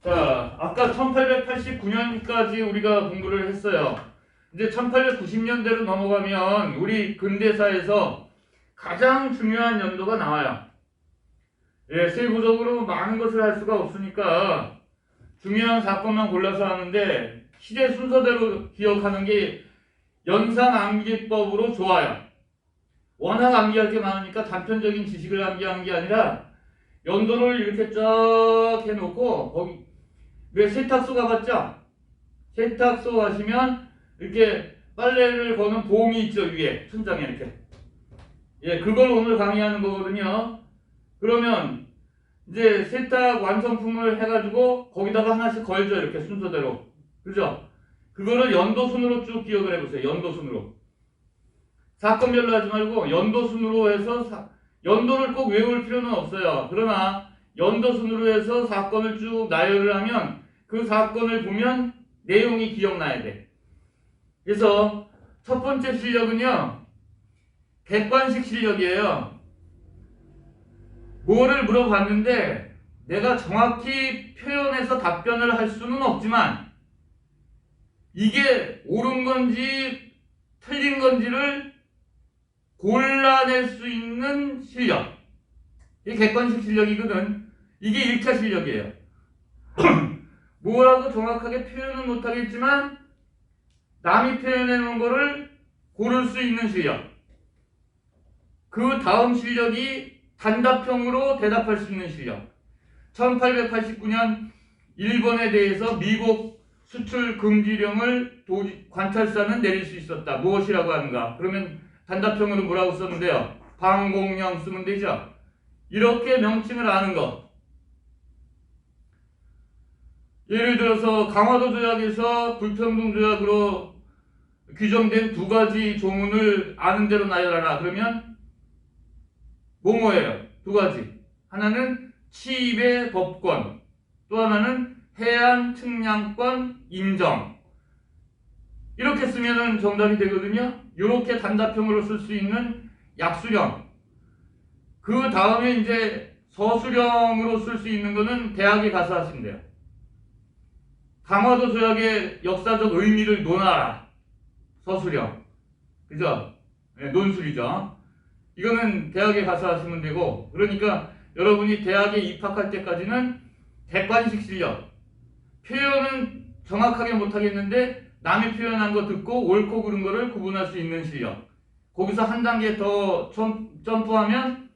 자, 아까 1889년까지 우리가 공부를 했어요. 이제 1890년대로 넘어가면 우리 근대사에서 가장 중요한 연도가 나와요. 예, 세부적으로 많은 것을 할 수가 없으니까 중요한 사건만 골라서 하는데 시대 순서대로 기억하는 게 연상암기법으로 좋아요. 워낙 암기할 게 많으니까 단편적인 지식을 암기하는 게 아니라 연도를 이렇게 쫙 해놓고 거기 왜 세탁소 가봤죠? 세탁소 가시면 이렇게 빨래를 거는 봉이 있죠, 위에 천장에 이렇게. 예, 그걸 오늘 강의하는 거거든요. 그러면 이제 세탁 완성품을 해가지고 거기다가 하나씩 걸죠, 이렇게 순서대로. 그죠? 그거를 연도순으로 쭉 기억을 해보세요. 연도순으로. 사건별로 하지 말고 연도순으로 해서 연도를 꼭 외울 필요는 없어요. 그러나 연도순으로 해서 사건을 쭉 나열을 하면 그 사건을 보면 내용이 기억나야 돼. 그래서 첫 번째 실력은요, 객관식 실력이에요. 뭐를 물어봤는데 내가 정확히 표현해서 답변을 할 수는 없지만 이게 옳은 건지 틀린 건지를 골라낼 수 있는 실력. 이게 객관식 실력이거든. 이게 1차 실력이에요. 뭐라고 정확하게 표현은 못하겠지만 남이 표현해 놓은 거를 고를 수 있는 실력. 그 다음 실력이 단답형으로 대답할 수 있는 실력. 1889년 일본에 대해서 미국 수출 금지령을 관찰사는 내릴 수 있었다. 무엇이라고 하는가? 그러면 단답형으로 뭐라고 썼는데요? 방공령 쓰면 되죠. 이렇게 명칭을 아는 것. 예를 들어서 강화도 조약에서 불평등 조약으로 규정된 두 가지 조문을 아는 대로 나열하라. 그러면 뭐예요? 두 가지. 하나는 치입의 법권, 또 하나는 해안 측량권 인정. 이렇게 쓰면 정답이 되거든요. 이렇게 단답형으로 쓸 수 있는 약수령. 그 다음에 이제 서술형으로 쓸 수 있는 거는 대학에 가서 하시면 돼요. 강화도 조약의 역사적 의미를 논하라. 서술형. 그죠? 네, 논술이죠. 이거는 대학에 가서 하시면 되고, 그러니까 여러분이 대학에 입학할 때까지는 객관식 실력. 표현은 정확하게 못하겠는데 남이 표현한 거 듣고 옳고 그른 거를 구분할 수 있는 실력. 거기서 한 단계 더 점프하면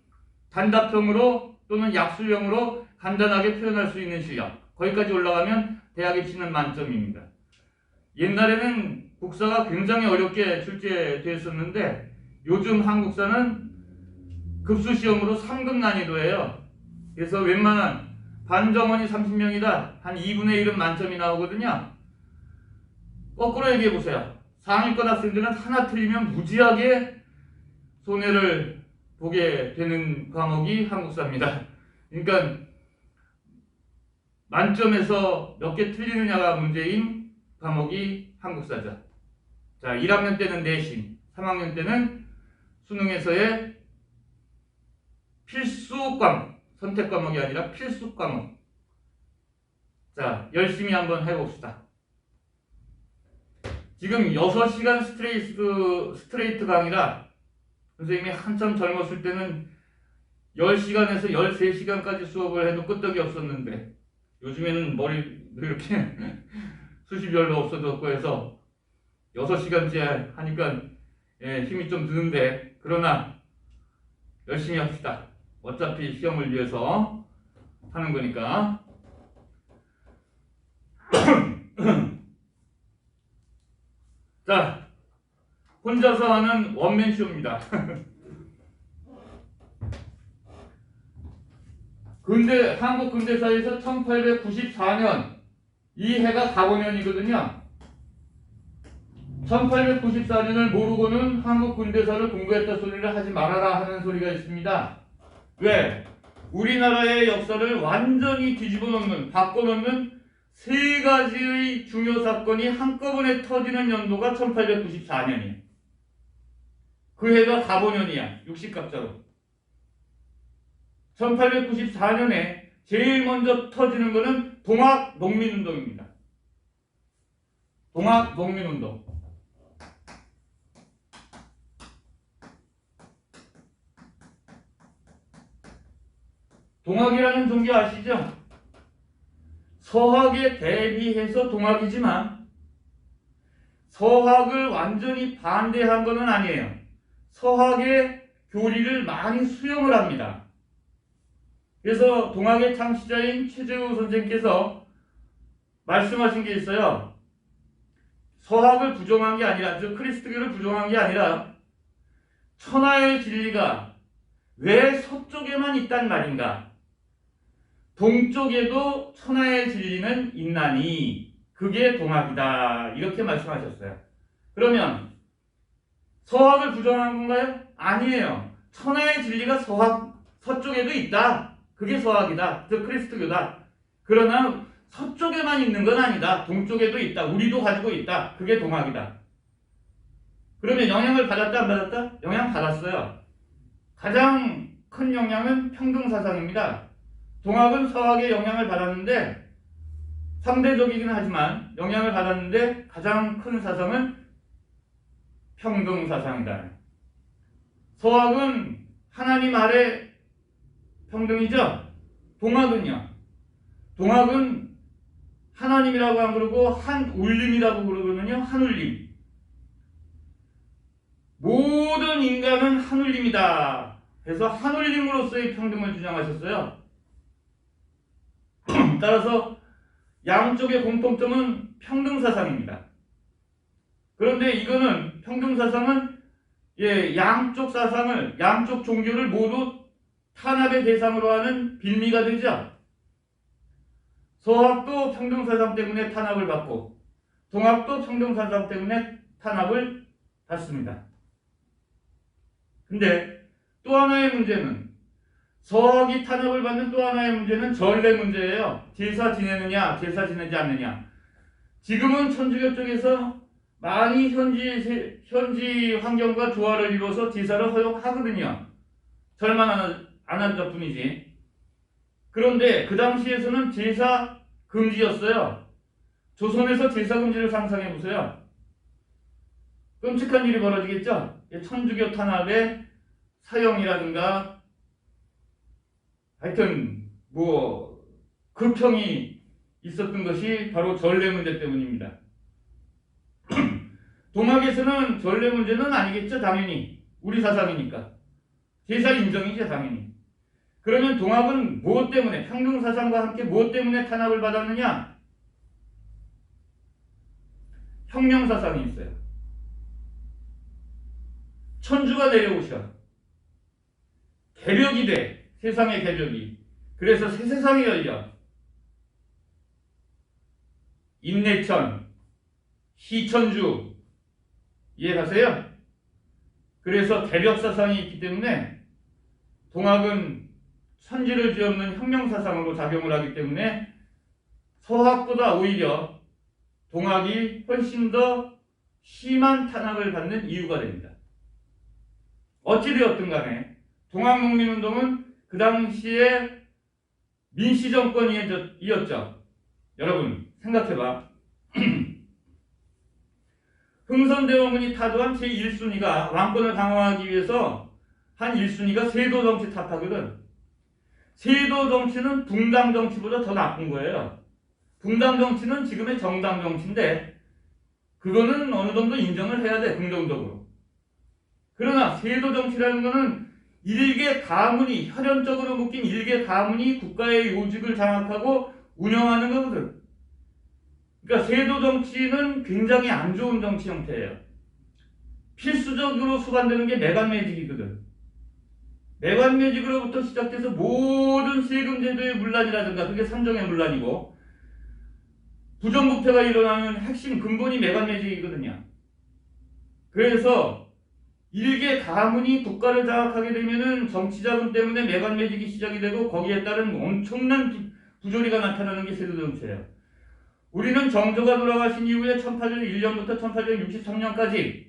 단답형으로 또는 약술형으로 간단하게 표현할 수 있는 실력. 거기까지 올라가면 대학에 치는 만점입니다. 옛날에는 국사가 굉장히 어렵게 출제됐었는데 요즘 한국사는 급수시험으로 3급 난이도예요. 그래서 웬만한 반정원이 30명이다. 한 2분의 1은 만점이 나오거든요. 거꾸로 얘기해보세요. 상위권 학생들은 하나 틀리면 무지하게 손해를 보게 되는 과목이 한국사입니다. 그러니까 만점에서 몇 개 틀리느냐가 문제인 과목이 한국사죠. 자, 1학년 때는 내신, 3학년 때는 수능에서의 필수 과목, 선택 과목이 아니라 필수 과목. 자, 열심히 한번 해봅시다. 지금 6시간 스트레이트 강의라 선생님이 한참 젊었을 때는 10시간에서 13시간까지 수업을 해도 끄떡이 없었는데 요즘에는 머리도 이렇게 숱이 별로 없어졌고 해서 6시간째 하니까 힘이 좀 드는데, 그러나 열심히 합시다. 어차피 시험을 위해서 하는 거니까. 자, 혼자서 하는 원맨쇼입니다. 한국 근대사에서 1894년, 이 해가 가보년이거든요. 1894년을 모르고는 한국 근대사를 공부했다 소리를 하지 말아라 하는 소리가 있습니다. 왜? 우리나라의 역사를 완전히 뒤집어 놓는, 바꿔 놓는 세 가지의 중요 사건이 한꺼번에 터지는 연도가 1894년이에요. 그 해가 가보년이야. 60갑자로. 1894년에 제일 먼저 터지는 거는 동학 농민운동입니다. 동학 농민운동. 동학이라는 종교 아시죠? 서학에 대비해서 동학이지만 서학을 완전히 반대한 것은 아니에요. 서학의 교리를 많이 수용을 합니다. 그래서 동학의 창시자인 최재우 선생께서 말씀하신 게 있어요. 서학을 부정한 게 아니라, 즉 크리스트교를 부정한 게 아니라 천하의 진리가 왜 서쪽에만 있단 말인가? 동쪽에도 천하의 진리는 있나니 그게 동학이다. 이렇게 말씀하셨어요. 그러면 서학을 부정한 건가요? 아니에요. 천하의 진리가 서쪽에도 있다. 그게 서학이다. 즉 크리스트교다. 그러나 서쪽에만 있는 건 아니다. 동쪽에도 있다. 우리도 가지고 있다. 그게 동학이다. 그러면 영향을 받았다 안 받았다? 영향 받았어요. 가장 큰 영향은 평등사상입니다. 동학은 서학의 영향을 받았는데 상대적이긴 하지만 영향을 받았는데 가장 큰 사상은 평등사상이다. 서학은 하나님 아래 평등이죠. 동학은요. 동학은 하나님이라고 안 그러고 한울림이라고 그러거든요. 한울림. 모든 인간은 한울림이다. 그래서 한울림으로서의 평등을 주장하셨어요. 따라서 양쪽의 공통점은 평등사상입니다. 그런데 이거는 평등사상은 양쪽 사상을, 양쪽 종교를 모두 탄압의 대상으로 하는 빌미가 되죠. 서학도 평등사상 때문에 탄압을 받고 동학도 평등사상 때문에 탄압을 받습니다. 근데 또 하나의 문제는 서학이 탄압을 받는 또 하나의 문제는 전례 문제예요. 제사 지내느냐, 제사 지내지 않느냐. 지금은 천주교 쪽에서 많이 현지 환경과 조화를 이루어서 제사를 허용하거든요. 절만 안 한다 뿐이지. 그런데 그 당시에서는 제사 금지였어요. 조선에서 제사 금지를 상상해 보세요. 끔찍한 일이 벌어지겠죠? 천주교 탄압의 사형이라든가 하여튼 극형이 있었던 것이 바로 전례 문제 때문입니다. 동학에서는 전례 문제는 아니겠죠. 당연히 우리 사상이니까 제사 인정이죠. 당연히. 그러면 동학은 무엇 때문에, 평등사상과 함께 무엇 때문에 탄압을 받았느냐? 혁명사상이 있어요. 천주가 내려오셔. 개벽이 돼. 세상의 개벽이. 그래서 새 세상이 열려. 임내천, 시천주 이해가세요? 그래서 개벽사상이 있기 때문에 동학은 천지를 뒤엎는 혁명사상으로 작용을 하기 때문에 서학보다 오히려 동학이 훨씬 더 심한 탄압을 받는 이유가 됩니다. 어찌되었든 간에 동학농민운동은 그 당시에 민시정권이었죠. 여러분 생각해봐. 흥선대원군이 타도한 제1순위가 왕권을 강화하기 위해서 한 1순위가 세도정치 탓하거든. 세도정치는 붕당정치보다 더 나쁜 거예요. 붕당정치는 지금의 정당정치인데 그거는 어느 정도 인정을 해야 돼. 긍정적으로. 그러나 세도정치라는 거는 일개 가문이, 혈연적으로 묶인 일개 가문이 국가의 요직을 장악하고 운영하는 거거든. 그러니까 세도정치는 굉장히 안 좋은 정치 형태예요. 필수적으로 수반되는 게 매관매직이거든. 매관매직으로부터 시작해서 모든 세금 제도의 문란이라든가 그게 삼정의 문란이고 부정부패가 일어나는 핵심 근본이 매관매직이거든요. 그래서 일개 가문이 국가를 장악하게 되면은 정치자금 때문에 매관매직이 시작이 되고 거기에 따른 엄청난 부조리가 나타나는 게 세도정치예요. 우리는 정조가 돌아가신 이후에 1801년부터 1863년까지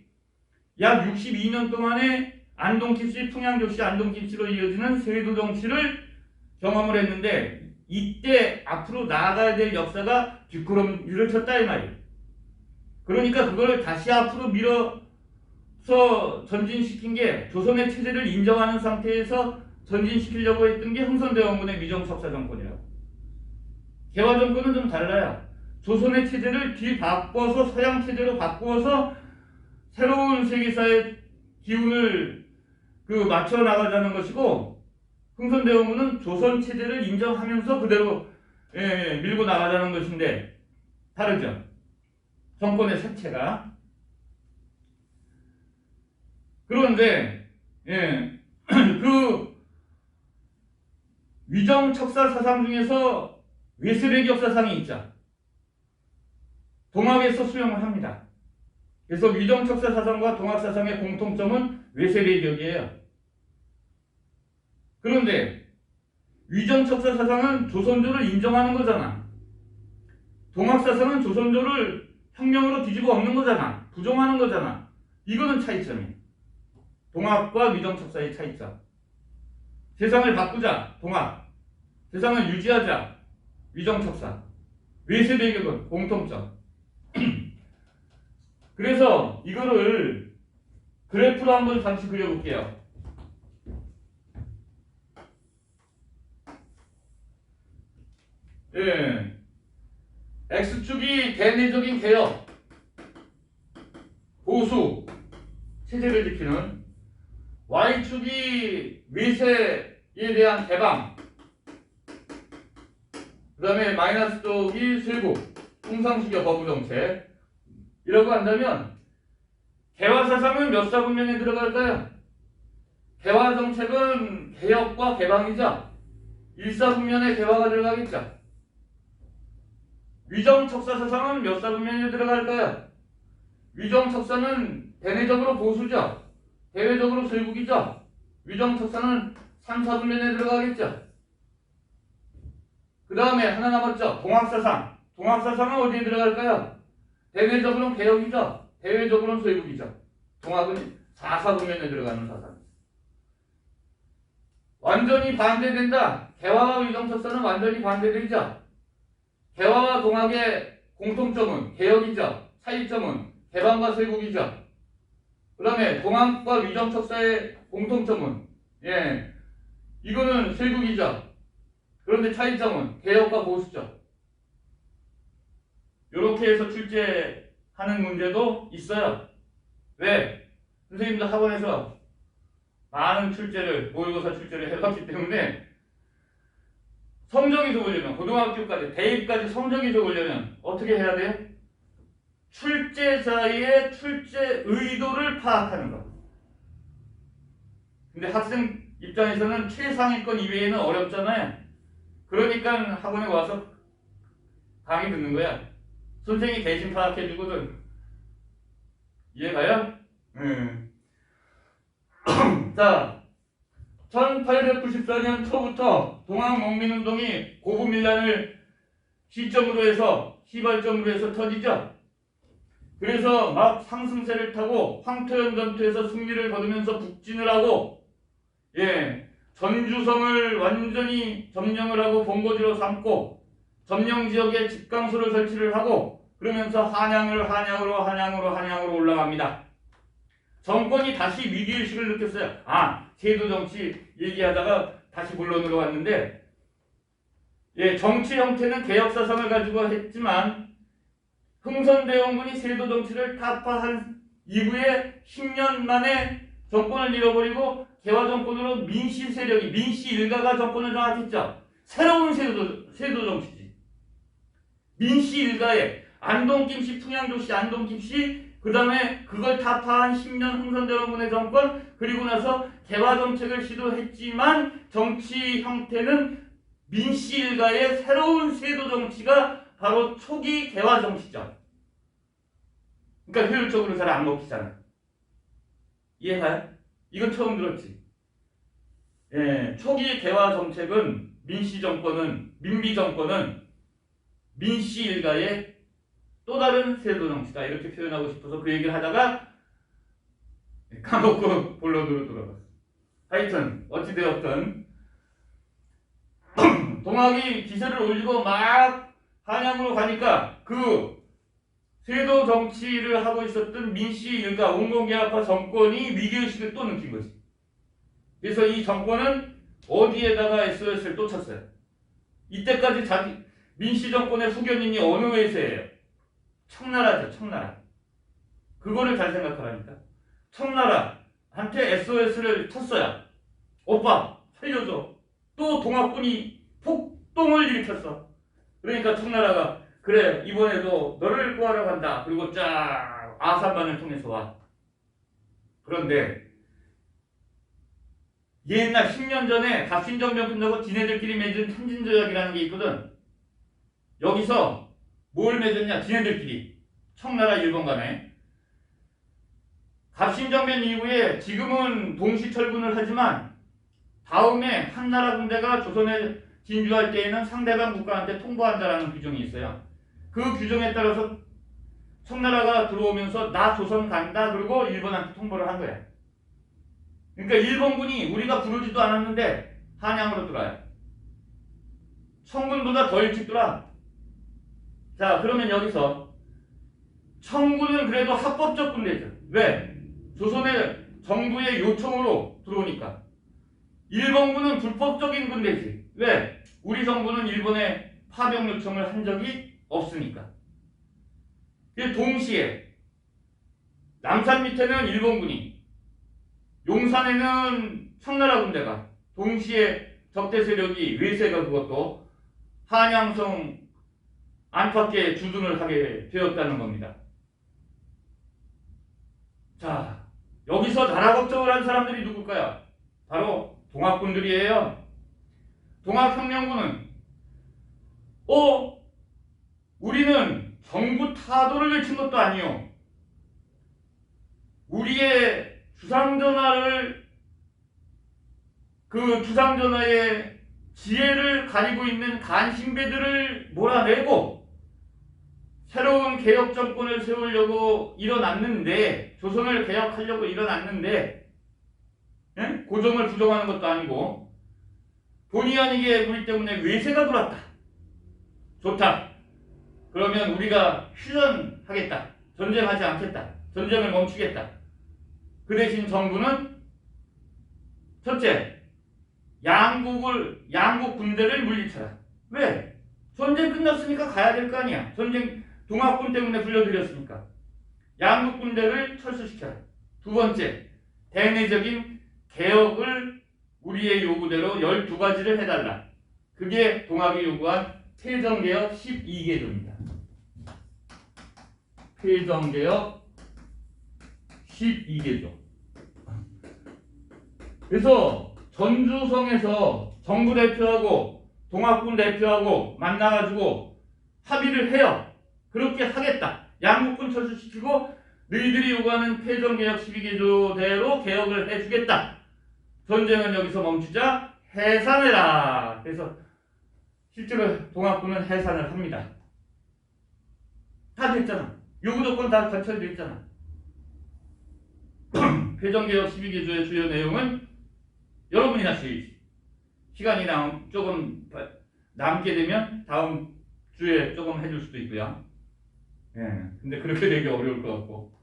약 62년 동안의 안동김씨, 평양조씨, 안동김씨로 이어지는 세도정치를 경험을 했는데 이때 앞으로 나아가야 될 역사가 뒷걸음질을 쳤다 이 말이에요. 그러니까 그걸 다시 앞으로 밀어서 전진시킨 게 조선의 체제를 인정하는 상태에서 전진시키려고 했던 게 흥선대원군의 위정척사 정권이라고. 개화 정권은 좀 달라요. 조선의 체제를 뒤바꿔서 서양 체제로 바꾸어서 새로운 세계사의 기운을 맞춰 나가자는 것이고, 흥선대원군은 조선 체제를 인정하면서 그대로 밀고 나가자는 것인데 다르죠. 정권의 색채가. 그런데 그 위정척사 사상 중에서 외세배격 사상이 있죠. 동학에서 수용을 합니다. 그래서 위정척사 사상과 동학 사상의 공통점은 외세배격이에요. 그런데 위정척사 사상은 조선조를 인정하는 거잖아. 동학 사상은 조선조를 혁명으로 뒤집어 엎는 거잖아. 부정하는 거잖아. 이거는 차이점이에요. 동학과 위정척사의 차이점. 세상을 바꾸자, 동학. 세상을 유지하자, 위정척사. 외세배격은 공통점. 그래서 이거를 그래프로 한번 잠시 그려볼게요. X축이 대내적인 개혁, 보수, 체제를 지키는, Y축이 외세에 대한 개방, 그 다음에 마이너스 쪽이 세국, 통상시교 거부정책. 이라고 한다면 개화사상은 몇 사분면에 들어갈까요? 개화정책은 개혁과 개방이죠. 1사분면에 개화가 들어가겠죠. 위정척사사상은 몇 사분면에 들어갈까요? 위정척사는 대내적으로 보수죠. 대외적으로 세국이죠. 위정척사는 3사분면에 들어가겠죠. 그 다음에 하나 남았죠. 동학사상. 동학사상은 어디에 들어갈까요? 대내적으로는 개혁이죠. 대외적으로는 세국이죠. 동학은 4사분면에 들어가는 사상. 완전히 반대된다. 개화와 위정척사는 완전히 반대되죠. 개화와 동학의 공통점은 개혁이죠. 차이점은 개방과 세국이죠. 그 다음에 동학과 위정척사의 공통점은 이거는 세국이죠. 그런데 차이점은 개혁과 보수죠. 이렇게 해서 출제하는 문제도 있어요. 왜? 선생님도 학원에서 많은 출제를, 모의고사 출제를 해봤기 때문에 성적이 좋으려면, 고등학교까지, 대입까지 성적이 좋으려면 어떻게 해야 돼요? 출제자의 출제 의도를 파악하는 것. 근데 학생 입장에서는 최상위권 이외에는 어렵잖아요. 그러니까 학원에 와서 강의 듣는 거야. 선생님이 대신 파악해주거든. 이해가요? 자, 1894년 초부터 동학농민운동이 고부밀란을 시점으로 해서, 시발점으로 해서 터지죠. 그래서 막 상승세를 타고 황토현 전투에서 승리를 거두면서 북진을 하고, 전주성을 완전히 점령을 하고 본거지로 삼고, 점령 지역에 집강소를 설치를 하고, 그러면서 한양으로 올라갑니다. 정권이 다시 위기의식을 느꼈어요. 제도 정치 얘기하다가 다시 본론으로 왔는데, 정치 형태는 개혁사상을 가지고 했지만 흥선대원군이 세도 정치를 타파한 이후에 10년 만에 정권을 잃어버리고 개화 정권으로 민씨 세력이, 민씨 일가가 정권을 장악했죠. 새로운 세도 정치지. 민씨 일가에 안동김씨, 풍양조씨, 안동김씨, 그 다음에 그걸 타파한 10년 흥선대원군의 정권, 그리고 나서 개화 정책을 시도했지만 정치 형태는 민씨 일가의 새로운 세도 정치가 바로 초기 개화 정치죠. 그러니까 효율적으로 잘 안 먹히잖아. 이해가요? 이건 처음 들었지. 초기 개화 정책은 민씨 정권은, 민비 정권은 민씨 일가의 또 다른 세도 정치다. 이렇게 표현하고 싶어서 그 얘기를 하다가 까먹고 본론으로 돌아갔어. 하여튼 어찌되었든 동학이 기세를 올리고 막 한양으로 가니까 그 세도 정치를 하고 있었던 민씨, 그러니까 온건계약파 정권이 위기의식을 또 느낀 거지. 그래서 이 정권은 어디에다가 SOS를 또 쳤어요. 이때까지 민씨 정권의 후견인이 어느 회사예요? 청나라죠, 청나라. 그거를 잘 생각하라니까. 청나라한테 SOS를 쳤어요. 오빠, 살려줘. 또 동학군이 폭동을 일으켰어. 그러니까 청나라가 그래, 이번에도 너를 구하러 간다. 그리고 쫙 아산만을 통해서 와. 그런데 옛날 10년 전에 갑신정변 끝나고 지네들끼리 맺은 참진조약이라는 게 있거든. 여기서 뭘 맺었냐? 지네들끼리. 청나라 일본 간에. 갑신정변 이후에 지금은 동시철군을 하지만 다음에 한나라 군대가 조선에 진주할 때에는 상대방 국가한테 통보한다라는 규정이 있어요. 그 규정에 따라서 청나라가 들어오면서 나 조선 간다 그러고 일본한테 통보를 한 거야. 그러니까 일본군이 우리가 부르지도 않았는데 한양으로 들어와요. 청군보다 더 일찍 들어와. 자, 그러면 여기서 청군은 그래도 합법적 군대죠. 왜? 조선의 정부의 요청으로 들어오니까. 일본군은 불법적인 군대지. 왜? 우리 정부는 일본에 파병 요청을 한 적이 없으니까. 동시에 남산 밑에는 일본군이, 용산에는 청나라 군대가 동시에 적대 세력이 외세가 그것도 한양성 안팎에 주둔을 하게 되었다는 겁니다. 자, 여기서 나라 걱정을 한 사람들이 누굴까요? 바로 동학군들이에요. 동학혁명군은 우리는 정부 타도를 외친 것도 아니요. 우리의 주상전하를 그 주상전하의 지혜를 가리고 있는 간신배들을 몰아내고 새로운 개혁 정권을 세우려고 일어났는데, 조선을 개혁하려고 일어났는데, 고종을 부정하는 것도 아니고 본의 아니게 우리 때문에 외세가 들어왔다. 좋다. 그러면 우리가 휴전하겠다. 전쟁하지 않겠다. 전쟁을 멈추겠다. 그 대신 정부는 첫째, 양국 군대를 물리쳐라. 왜? 전쟁 끝났으니까 가야 될 거 아니야. 전쟁 동학군 때문에 불려들였으니까. 양국 군대를 철수시켜라. 두 번째, 대내적인 개혁을 우리의 요구대로 12가지를 해달라. 그게 동학이 요구한 폐정개혁 12개조입니다. 폐정개혁 12개조. 그래서 전주성에서 정부 대표하고 동학군 대표하고 만나가지고 합의를 해요. 그렇게 하겠다. 양국군 철수시키고 너희들이 요구하는 폐정개혁 12개조대로 개혁을 해주겠다. 전쟁은 여기서 멈추자. 해산해라. 그래서 실제로 동학군은 해산을 합니다. 다 됐잖아. 요구 조건 다 갖춰져 있잖아. 폐정개혁 12개조의 주요 내용은 여러분이 다시 시간이 조금 남게 되면 다음 주에 조금 해줄 수도 있고요. 근데 그렇게 되기 어려울 것 같고.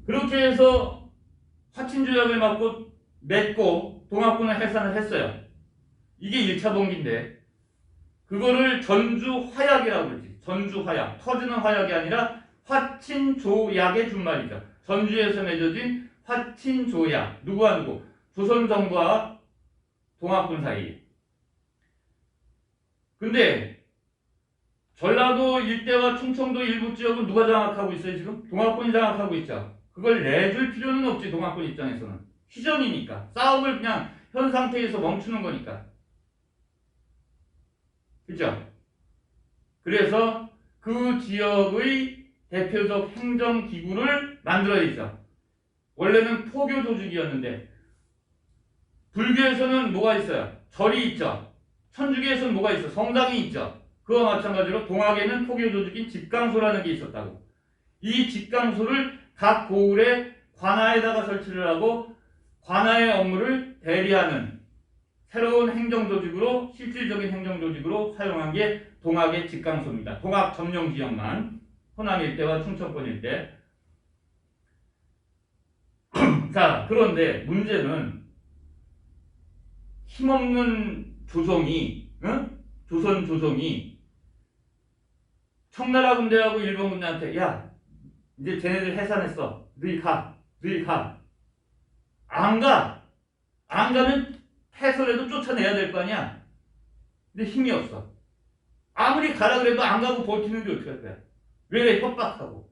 그렇게 해서 화친조약을 맺고 동학군을 해산을 했어요. 이게 1차 봉기인데 그거를 전주화약이라고 그러지. 전주화약. 터지는 화약이 아니라 화친조약의 준말이죠. 전주에서 맺어진 화친조약. 누구와 누구? 조선정부와 동학군 사이에. 근데 전라도 일대와 충청도 일부 지역은 누가 장악하고 있어요 지금? 동학군이 장악하고 있죠. 그걸 내줄 필요는 없지. 동학군 입장에서는. 휴전이니까. 싸움을 그냥 현 상태에서 멈추는 거니까. 그죠? 그래서 그 지역의 대표적 행정기구를 만들어야죠. 원래는 포교 조직이었는데 불교에서는 뭐가 있어요? 절이 있죠. 천주교에서는 뭐가 있어? 성당이 있죠. 그와 마찬가지로 동학에는 포교 조직인 집강소라는 게 있었다고. 이 집강소를 각 고을의 관아에다가 설치를 하고 관아의 업무를 대리하는 새로운 행정조직으로 실질적인 행정조직으로 사용한 게 동학의 직강소입니다. 동학 점령 지역만 호남 일대와 충청권 일대. 자, 그런데 문제는 힘없는 조정이 조선 조정이 청나라 군대하고 일본 군대한테 야 이제 쟤네들 해산했어. 너희 가. 안 가면 해설해도 쫓아내야 될 거 아니야. 근데 힘이 없어. 아무리 가라 그래도 안 가고 버티는데 어떻게 할 거야. 왜 협박하고.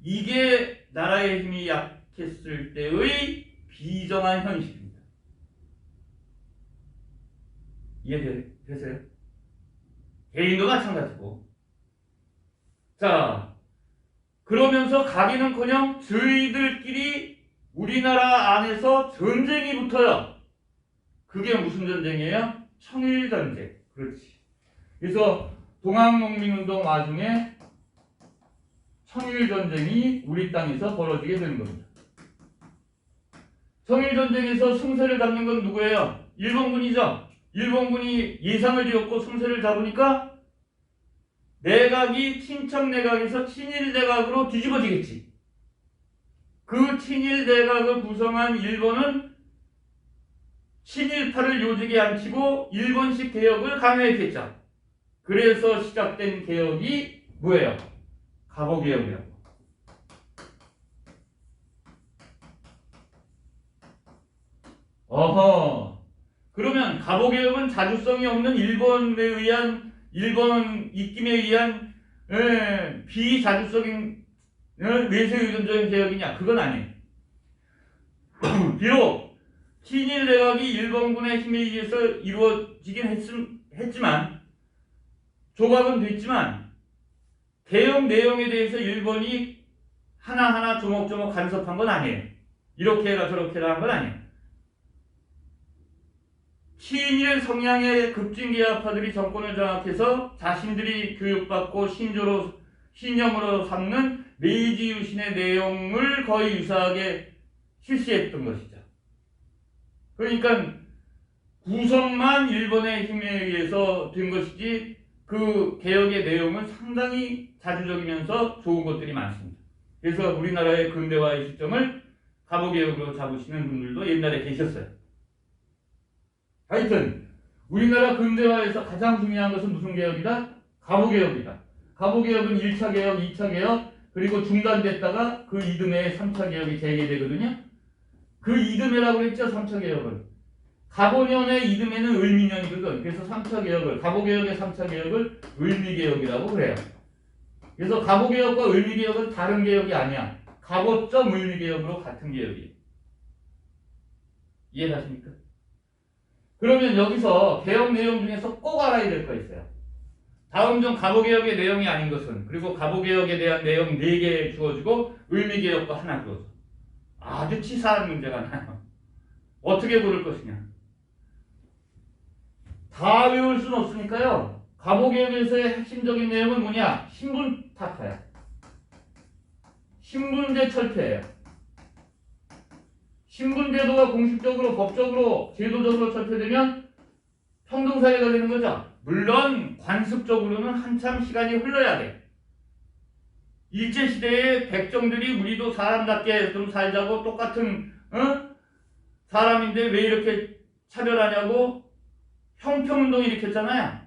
이게 나라의 힘이 약했을 때의 비정한 현실입니다. 이해되세요? 개인도 마찬가지고. 자, 그러면서 가기는커녕 저희들끼리 우리나라 안에서 전쟁이 붙어요. 그게 무슨 전쟁이에요? 청일전쟁. 그렇지. 그래서 동학농민운동 와중에 청일전쟁이 우리 땅에서 벌어지게 되는 겁니다. 청일전쟁에서 승세를 잡는 건 누구예요? 일본군이죠. 일본군이 예상을 지었고 승세를 잡으니까 내각이 친척 내각에서 친일 내각으로 뒤집어지겠지. 그 친일 내각을 구성한 일본은 친일파를 요직에 앉히고 일본식 개혁을 강요했겠죠. 그래서 시작된 개혁이 뭐예요? 갑오개혁이라고. 어허. 그러면 갑오개혁은 자주성이 없는 일본 입김에 의한 비자주적인 외세 의존적인 개혁이냐? 그건 아니에요. 비록 친일 내각이 일본군의 힘에 의해서 이루어지긴 했지만 조각은 됐지만 개혁 내용에 대해서 일본이 하나하나 조목조목 간섭한 건 아니에요. 이렇게 해라 저렇게 해라 한 건 아니에요. 친일 성향의 급진개혁파들이 정권을 장악해서 자신들이 교육받고 신념으로 삼는 메이지 유신의 내용을 거의 유사하게 실시했던 것이죠. 그러니까 구성만 일본의 힘에 의해서 된 것이지 그 개혁의 내용은 상당히 자주적이면서 좋은 것들이 많습니다. 그래서 우리나라의 근대화의 시점을 갑오개혁으로 잡으시는 분들도 옛날에 계셨어요. 하여튼 우리나라 근대화에서 가장 중요한 것은 무슨 개혁이다? 갑오개혁이다. 갑오개혁은 1차 개혁, 2차 개혁, 그리고 중단됐다가 그 이듬해에 3차 개혁이 재개되거든요. 그 이듬해라고 그랬죠, 3차 개혁을. 갑오년의 이듬해는 을미년이거든. 그래서 3차 개혁을, 갑오개혁의 3차 개혁을 을미개혁이라고 그래요. 그래서 갑오개혁과 을미개혁은 다른 개혁이 아니야. 갑오점 을미개혁으로 같은 개혁이에요. 이해가십니까? 그러면 여기서 개혁 내용 중에서 꼭 알아야 될 거 있어요. 다음 중 갑오개혁의 내용이 아닌 것은, 그리고 갑오개혁에 대한 내용 4개 주어지고 을미개혁과 하나 주어져. 아주 치사한 문제가 나요. 어떻게 고를 것이냐. 다 외울 수는 없으니까요. 갑오개혁에서의 핵심적인 내용은 뭐냐? 신분타파야. 신분제 철폐예요. 신분제도가 공식적으로 법적으로 제도적으로 철폐되면 평등사회가 되는 거죠. 물론 관습적으로는 한참 시간이 흘러야 돼. 일제시대에 백정들이 우리도 사람답게 좀 살자고 똑같은 사람인데 왜 이렇게 차별하냐고 형평운동 일으켰잖아요.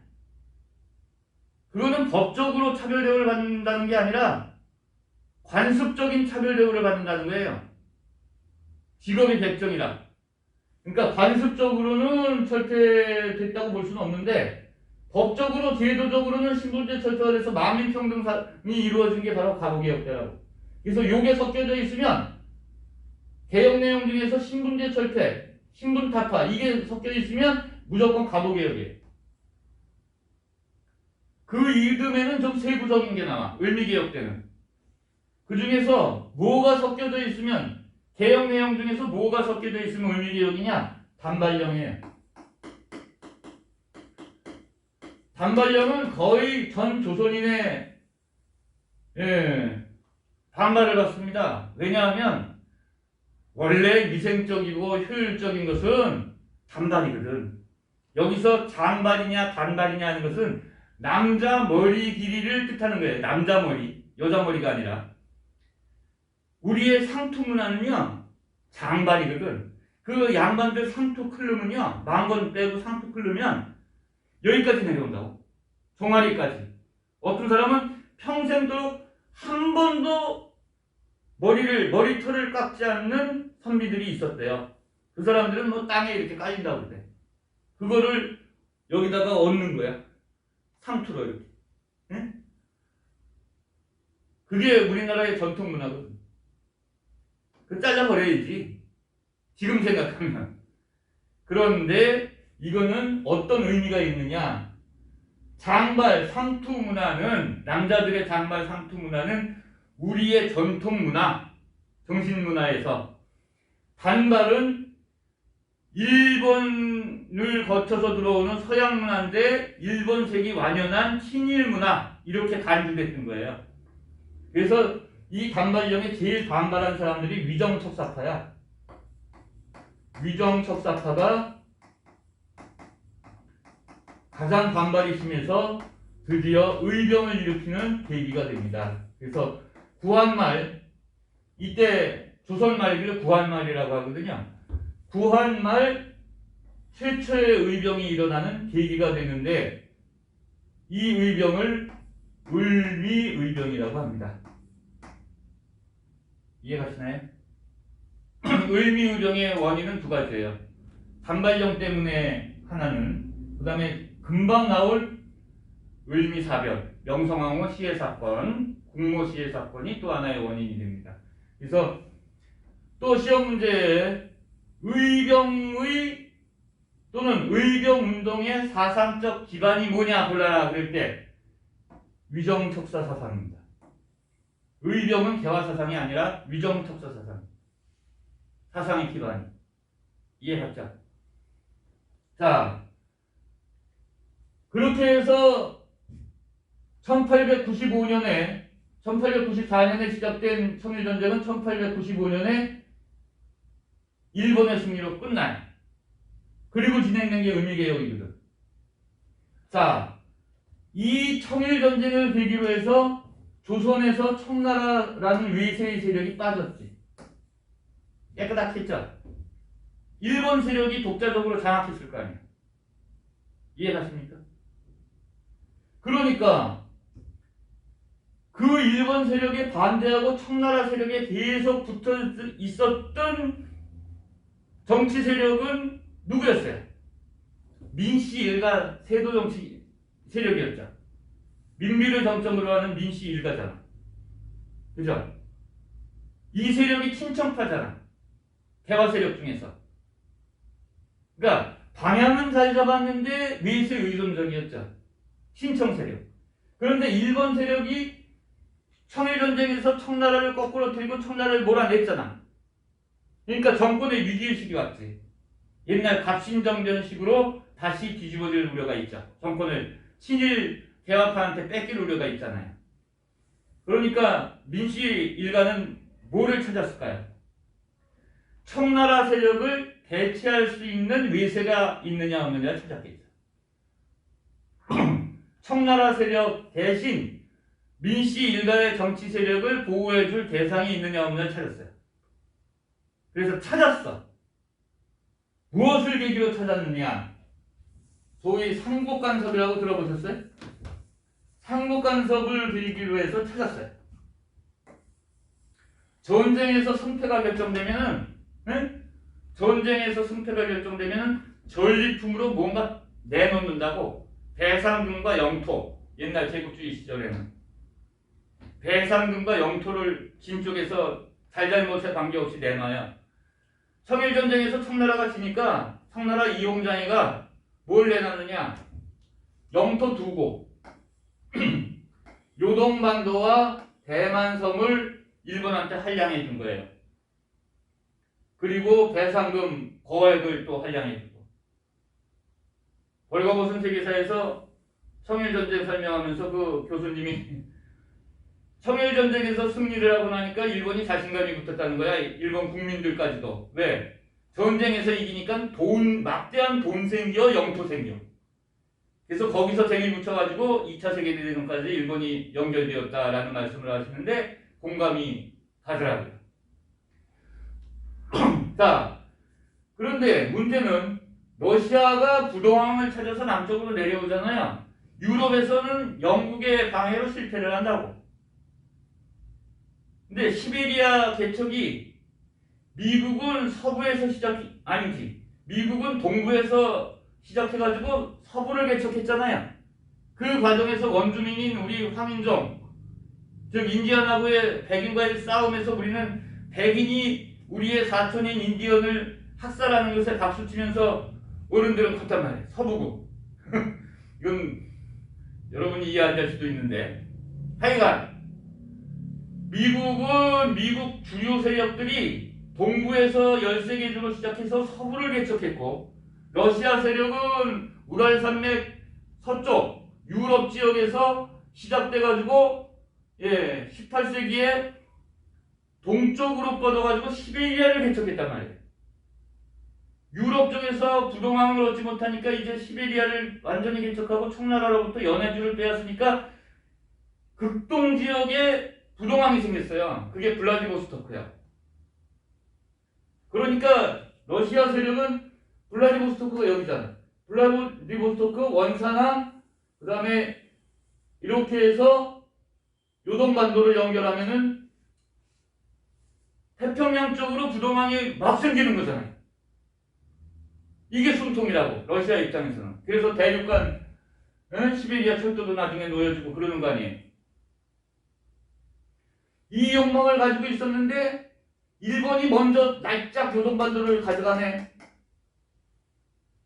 그거는 법적으로 차별 대우를 받는다는 게 아니라 관습적인 차별 대우를 받는다는 거예요. 직업이 백정이라. 그러니까 관습적으로는 철폐됐다고 볼 수는 없는데 법적으로 제도적으로는 신분제 철폐가 돼서 만민평등이 이루어진 게 바로 갑오개혁 때라고. 그래서 요게 섞여져 있으면 개혁 내용 중에서 신분제 철폐, 신분타파 이게 섞여 있으면 무조건 갑오개혁이에요. 그 이듬해는 좀 세부적인 게 나와. 을미개혁 때는. 그 중에서 뭐가 섞여져 있으면 개혁 내용 중에서 뭐가 섞여져 있으면 을미개혁이냐? 단발령이에요. 단발령은 거의 전 조선인의 반발을 받습니다. 왜냐하면 원래 위생적이고 효율적인 것은 단발이거든. 여기서 장발이냐 단발이냐 하는 것은 남자 머리 길이를 뜻하는 거예요. 남자 머리, 여자 머리가 아니라. 우리의 상투 문화는요 장발이거든. 그 양반들 상투 클르면요 망건 빼고 상투 클르면 여기까지 내려온다고. 종아리까지. 어떤 사람은 평생도록 한 번도 머리털을 깎지 않는 선비들이 있었대요. 그 사람들은 뭐 땅에 이렇게 깔린다고 그래. 그거를 여기다가 얹는 거야. 상투로 이렇게. 응? 그게 우리나라의 전통 문화거든. 그 잘라버려야지. 지금 생각하면. 그런데 이거는 어떤 의미가 있느냐. 장발 상투 문화는, 남자들의 장발 상투 문화는 우리의 전통 문화, 정신 문화에서, 단발은 일본을 거쳐서 들어오는 서양 문화인데 일본색이 완연한 친일 문화, 이렇게 간주됐던 거예요. 그래서 이 단발령에 제일 반발한 사람들이 위정척사파야. 위정척사파가 가장 반발이 심해서 드디어 의병을 일으키는 계기가 됩니다. 그래서 구한말, 이때 조선 말기를 구한말이라고 하거든요. 구한말 최초의 의병이 일어나는 계기가 되는데 이 의병을 을미의병이라고 합니다. 이해가시나요? 을미의병의 원인은 두 가지예요. 단발령 때문에 하나는, 그 다음에 금방 나올 을미사변, 명성황후 시해 사건, 국모 시해 사건이 또 하나의 원인이 됩니다. 그래서 또 시험 문제에 의병의 또는 의병운동의 사상적 기반이 뭐냐 골라라 그럴 때 위정척사 사상입니다. 의병은 개화사상이 아니라 위정척사 사상. 사상의 기반. 이해하자. 자, 그렇게 해서 1894년에 시작된 청일전쟁은 1895년에 일본의 승리로 끝나요. 그리고 진행된 게 을미개혁이거든. 자, 이 청일전쟁을 계기로 해서 조선에서 청나라라는 외세의 세력이 빠졌지. 깨끗하겠죠? 일본 세력이 독자적으로 장악했을 거 아니에요. 이해가십니까? 그러니까 그 일본 세력에 반대하고 청나라 세력에 계속 붙어 있었던 정치 세력은 누구였어요? 민씨 일가 세도 정치 세력이었죠. 민비를 정점으로 하는 민씨 일가잖아. 그죠? 이 세력이 친청파잖아. 대화 세력 중에서. 그러니까 방향은 잘 잡았는데 외세 의존적이었죠. 친청 세력. 그런데 일본 세력이 청일전쟁에서 청나라를 거꾸로 들고 청나라를 몰아냈잖아. 그러니까 정권의 위기의식이 왔지. 옛날 갑신정변식으로 다시 뒤집어질 우려가 있죠. 정권을 친일 대화파한테 뺏길 우려가 있잖아요. 그러니까 민씨 일가는 뭐를 찾았을까요? 청나라 세력을 대체할 수 있는 외세가 있느냐 없느냐를 찾았겠죠. 청나라 세력 대신 민씨 일가의 정치 세력을 보호해줄 대상이 있느냐 없느냐를 찾았어요. 그래서 찾았어. 무엇을 계기로 찾았느냐? 소위 상복간섭이라고 들어보셨어요? 상복간섭을 계기로 해서 찾았어요. 전쟁에서 승패가 결정되면은, 전쟁에서 승패가 결정되면은 전리품으로 뭔가 내놓는다고. 배상금과 영토. 옛날 제국주의 시절에는 배상금과 영토를 진 쪽에서 잘잘못에 관계없이 내놔요. 청일전쟁에서 청나라가 지니까 청나라 이용장이가 뭘 내놨느냐? 영토 두 곳. 요동반도와 대만섬을 일본한테 할량해 준 거예요. 그리고 배상금 거액을 또 할량해 주고. 벌거벗은 세계사에서 청일전쟁 설명하면서 그 교수님이 청일전쟁에서 승리를 하고 나니까 일본이 자신감이 붙었다는 거야. 일본 국민들까지도. 왜? 전쟁에서 이기니까 막대한 돈 생겨 영토 생겨. 그래서 거기서 쟁이 붙여가지고 2차 세계대전까지 일본이 연결되었다라는 말씀을 하시는데 공감이 가더라고요. 자, 그런데 문제는 러시아가 부동항을 찾아서 남쪽으로 내려오잖아요. 유럽에서는 영국의 방해로 실패를 한다고. 근데 시베리아 개척이 미국은 서부에서 미국은 동부에서 시작해가지고 서부를 개척했잖아요. 그 과정에서 원주민인 우리 황인종, 즉 인디언하고의 백인과의 싸움에서 우리는 백인이 우리의 사촌인 인디언을 학살하는 것에 박수치면서 어른들은 컸단 말이에요. 서부고. 이건 여러분이 이해 안 될 수도 있는데 하여간 미국 주요 세력들이 동부에서 13개 주로 시작해서 서부를 개척했고 러시아 세력은 우랄산맥 서쪽 유럽 지역에서 시작돼가지고 18세기에 동쪽으로 뻗어가지고 시베리아를 개척했단 말이에요. 유럽 쪽에서 부동항을 얻지 못하니까 이제 시베리아를 완전히 개척하고 청나라로부터 연해주를 빼앗으니까 극동 지역에 부동항이 생겼어요. 그게 블라디보스토크야. 그러니까 러시아 세력은 블라디보스토크가 여기잖아. 블라디보스토크, 원산항, 그 다음에 이렇게 해서 요동반도를 연결하면은 태평양 쪽으로 부동항이 막 생기는 거잖아요. 이게 숨통이라고 러시아 입장에서는. 그래서 대륙간 시베리아 철도도 나중에 놓여지고 그러는 거 아니에요. 이 욕망을 가지고 있었는데 일본이 먼저 날짝 요동반도를 가져가네.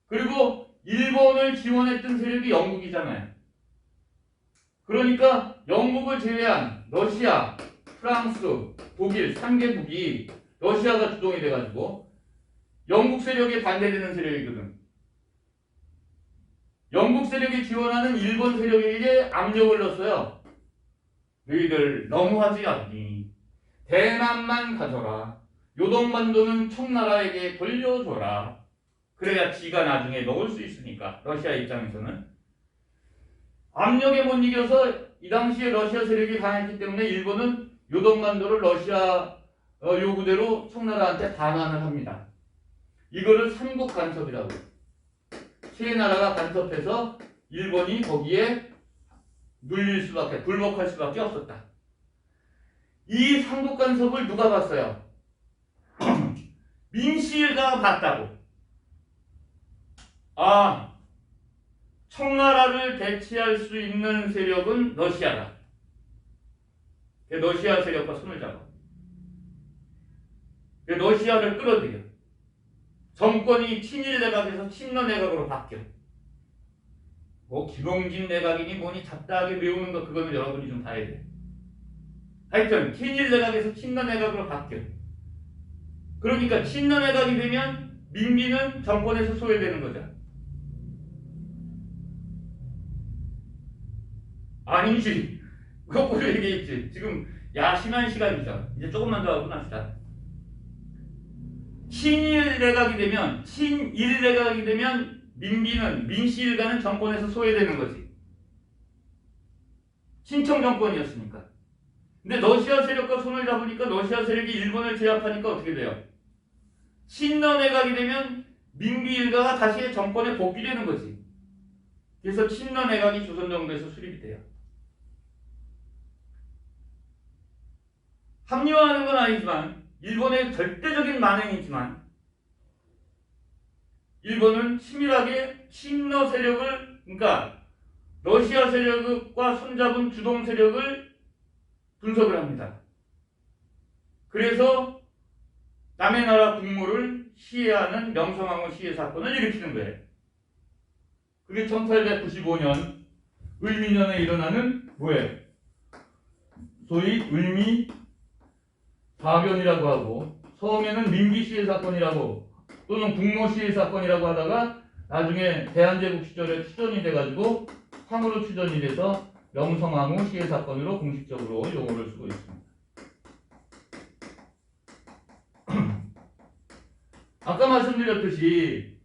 그리고 일본을 지원했던 세력이 영국이잖아요. 그러니까 영국을 제외한 러시아, 프랑스, 독일 3개국이 러시아가 주동이 돼가지고 영국 세력에 반대되는 세력이거든. 영국 세력이 지원하는 일본 세력에게 압력을 넣었어요. 너희들 너무하지 않니? 대만만 가져라. 요동반도는 청나라에게 돌려줘라. 그래야 지가 나중에 먹을 수 있으니까. 러시아 입장에서는 압력에 못 이겨서 이 당시에 러시아 세력이 강했기 때문에 일본은 요동반도를 러시아 요구대로 청나라한테 반환을 합니다. 이거를 삼국 간섭이라고. 세 나라가 간섭해서 일본이 거기에 눌릴 수밖에, 굴복할 수밖에 없었다. 이 삼국 간섭을 누가 봤어요? 민씨가 봤다고. 청나라를 대치할 수 있는 세력은 러시아다. 러시아 세력과 손을 잡아. 러시아를 끌어들여. 정권이 친일 내각에서 친러 내각으로 바뀌어. 김용진 내각이니 뭐니 잡다하게 외우는 거 그거는 여러분이 좀 봐야 돼. 하여튼 친일 내각에서 친러 내각으로 바뀌어. 그러니까 친러 내각이 되면 민비는 정권에서 소외되는 거죠. 아니지. 거꾸로 얘기했지. 지금 야심한 시간이죠. 이제 조금만 더 하고 납시다. 친일 내각이 되면 민비는 민씨 일가는 정권에서 소외되는 거지. 친청 정권이었으니까. 근데 러시아 세력과 손을 잡으니까 러시아 세력이 일본을 제압하니까 어떻게 돼요? 친러 내각이 되면 민비 일가가 다시 정권에 복귀되는 거지. 그래서 친러 내각이 조선 정부에서 수립이 돼요. 합리화하는 건 아니지만 일본의 절대적인 만행이지만 일본은 치밀하게 친러 세력을, 그러니까 러시아 세력과 손잡은 주동 세력을 분석을 합니다. 그래서 남의 나라 국무를 시해하는 명성황후 시해 사건을 일으키는 거예요. 그게 1895년 을미년에 일어나는 뭐예요? 소위 을미 사변이라고 하고, 처음에는 민비 시해 사건이라고 또는 국모 시해 사건이라고 하다가 나중에 대한제국 시절에 추전이 돼가지고 황으로 추전이 돼서 명성황후 시해 사건으로 공식적으로 용어를 쓰고 있습니다. 아까 말씀드렸듯이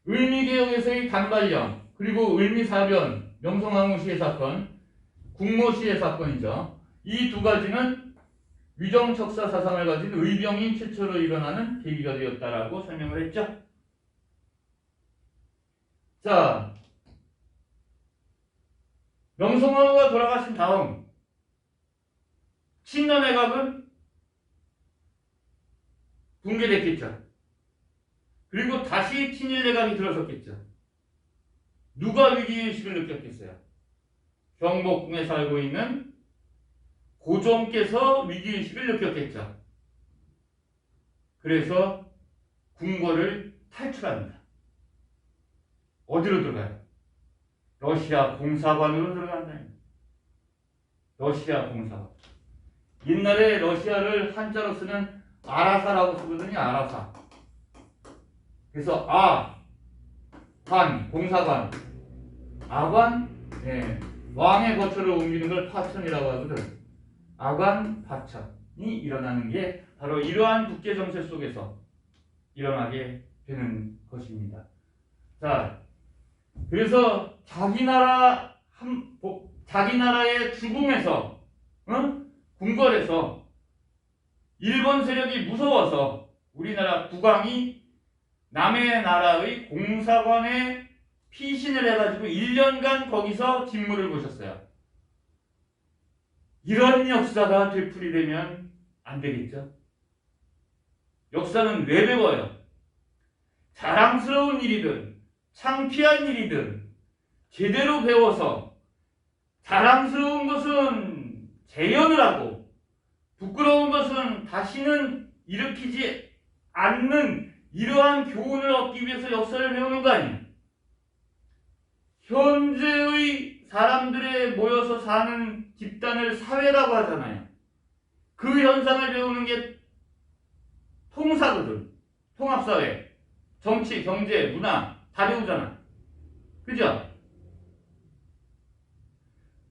을미개혁에서의 단발령, 그리고 을미사변, 명성황후 시의 사건, 국모시의 사건이죠. 이 두 가지는 위정척사 사상을 가진 의병이 최초로 일어나는 계기가 되었다라고 설명을 했죠. 자, 명성황후가 돌아가신 다음 친년외각은 붕괴됐겠죠. 그리고 다시 친일내각이 들어섰겠죠. 누가 위기의식을 느꼈겠어요? 경복궁에 살고 있는 고종께서 위기의식을 느꼈겠죠. 그래서 궁궐을 탈출합니다. 어디로 들어가요? 러시아 공사관으로 들어간다. 러시아 공사관. 옛날에 러시아를 한자로 쓰는 아라사라고 쓰거든요. 아라사. 그래서 관, 공사관, 아관, 왕의 거처를 옮기는 걸 파천이라고 하거든. 아관, 파천이 일어나는 게 바로 이러한 국제 정세 속에서 일어나게 되는 것입니다. 자, 그래서 자기 나라의 주궁에서, 궁궐에서 일본 세력이 무서워서 우리나라 국왕이 남의 나라의 공사관에 피신을 해가지고 1년간 거기서 직무를 보셨어요. 이런 역사가 되풀이되면 안 되겠죠. 역사는 왜 배워요? 자랑스러운 일이든 창피한 일이든 제대로 배워서 자랑스러운 것은 재현을 하고 부끄러운 것은 다시는 일으키지 않는 이러한 교훈을 얻기 위해서 역사를 배우는 거 아니에요. 현재의 사람들의 모여서 사는 집단을 사회라고 하잖아요. 그 현상을 배우는 게 통사거든. 통합사회. 정치, 경제, 문화 다 배우잖아. 그죠?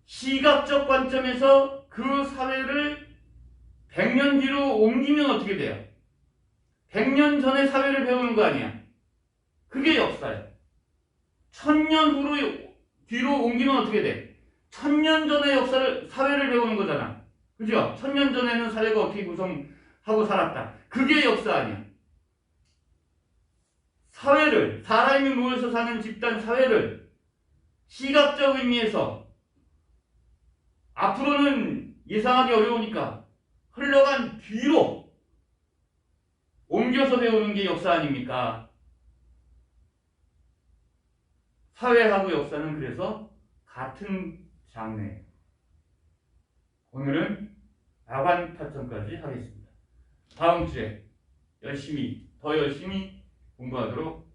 시각적 관점에서 그 사회를 100년 뒤로 옮기면 어떻게 돼요? 100년 전의 사회를 배우는 거 아니야. 그게 역사예요. 1000년 뒤로 옮기면 어떻게 돼? 1000년 전의 사회를 배우는 거잖아. 그죠? 1000년 전에는 사회가 어떻게 구성하고 살았다. 그게 역사 아니야. 사회를, 사람이 모여서 사는 집단 사회를 시각적 의미에서 앞으로는 예상하기 어려우니까 흘러간 뒤로 옮겨서 배우는 게 역사 아닙니까? 사회하고 역사는 그래서 같은 장르예요. 오늘은 아관파천까지 하겠습니다. 다음 주에 더 열심히 공부하도록